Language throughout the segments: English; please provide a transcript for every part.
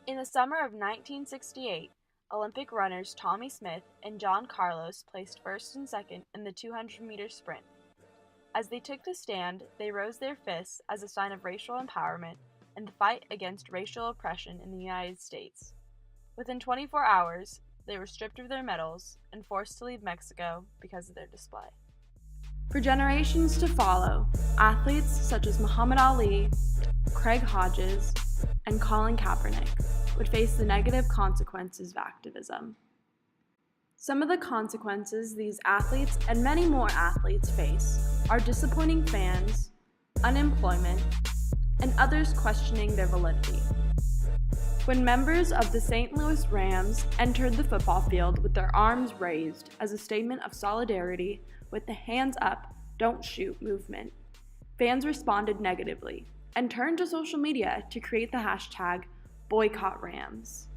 In the summer of 1968, Olympic runners Tommy Smith and John Carlos placed first and second in the 200-meter sprint. As they took the stand, they rose their fists as a sign of racial empowerment and the fight against racial oppression in the United States. Within 24 hours, they were stripped of their medals and forced to leave Mexico because of their display. For generations to follow, athletes such as Muhammad Ali, Craig Hodges, and Colin Kaepernick would face the negative consequences of activism. Some of the consequences these athletes and many more athletes face are disappointing fans, unemployment, and others questioning their validity. When members of the St. Louis Rams entered the football field with their arms raised as a statement of solidarity with the Hands Up, Don't Shoot movement, fans responded negatively and turned to social media to create the hashtag #BoycottRams.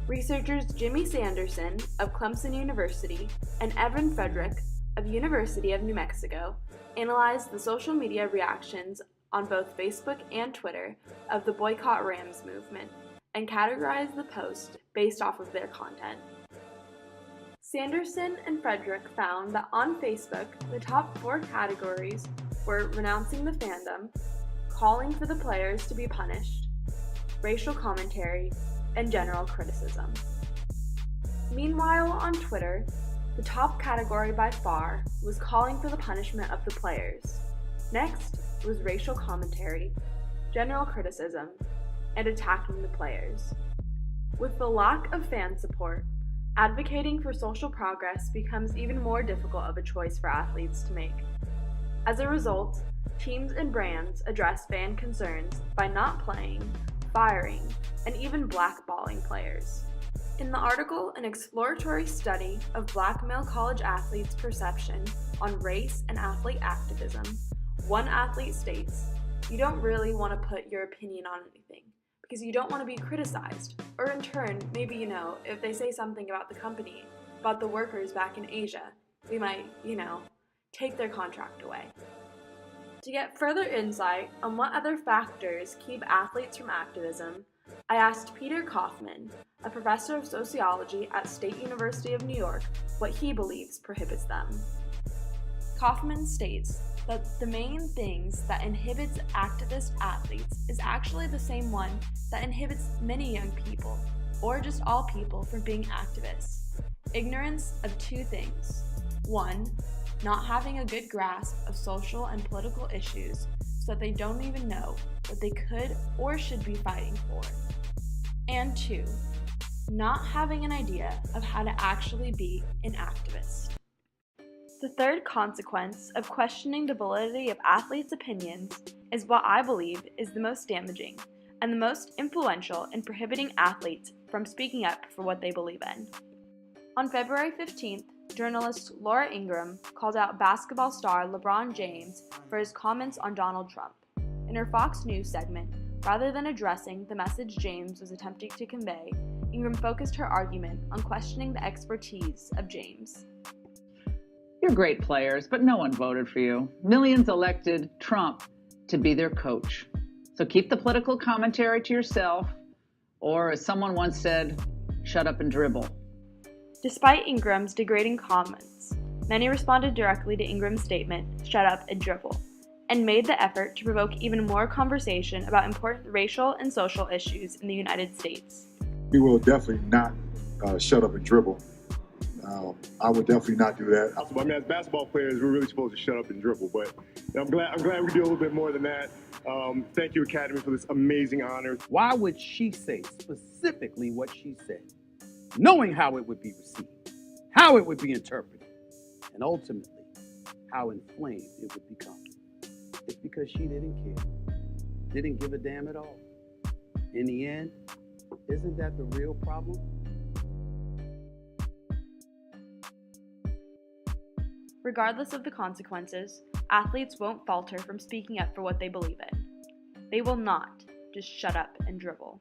Researchers Jimmy Sanderson of Clemson University and Evan Frederick of University of New Mexico analyzed the social media reactions on both Facebook and Twitter of the Boycott Rams movement and categorized the post based off of their content. Sanderson and Frederick found that on Facebook, the top 4 categories were renouncing the fandom, calling for the players to be punished, racial commentary, and general criticism. Meanwhile, on Twitter, the top category by far was calling for the punishment of the players. Next was racial commentary, general criticism, and attacking the players. With the lack of fan support, advocating for social progress becomes even more difficult of a choice for athletes to make. As a result, teams and brands address fan concerns by not playing, firing, and even blackballing players. In the article, An Exploratory Study of Black Male College Athletes' Perception on Race and Athlete Activism, one athlete states, "You don't really want to put your opinion on anything, because you don't want to be criticized, or in turn, maybe, if they say something about the company, about the workers back in Asia, we might, take their contract away." To get further insight on what other factors keep athletes from activism, I asked Peter Kaufman, a professor of sociology at State University of New York, what he believes prohibits them. Kaufman states that the main things that inhibits activist athletes is actually the same one that inhibits many young people, or just all people, from being activists. Ignorance of 2 things. 1, not having a good grasp of social and political issues so that they don't even know what they could or should be fighting for. And 2, not having an idea of how to actually be an activist. The third consequence of questioning the validity of athletes' opinions is what I believe is the most damaging and the most influential in prohibiting athletes from speaking up for what they believe in. On February 15th, journalist Laura Ingraham called out basketball star LeBron James for his comments on Donald Trump. In her Fox News segment, rather than addressing the message James was attempting to convey, Ingraham focused her argument on questioning the expertise of James. You're great players, but no one voted for you. Millions elected Trump to be their coach. So keep the political commentary to yourself, or as someone once said, shut up and dribble. Despite Ingraham's degrading comments, many responded directly to Ingram's statement, "Shut up and dribble," and made the effort to provoke even more conversation about important racial and social issues in the United States. We will definitely not shut up and dribble. I would definitely not do that. I mean, as basketball players, we're really supposed to shut up and dribble, but I'm glad we do a little bit more than that. Thank you, Academy, for this amazing honor. Why would she say specifically what she said, knowing how it would be received, how it would be interpreted, and ultimately how inflamed it would become? It's because she didn't care, didn't give a damn at all. In the end, isn't that the real problem? Regardless of the consequences, athletes won't falter from speaking up for what they believe in. They will not just shut up and dribble.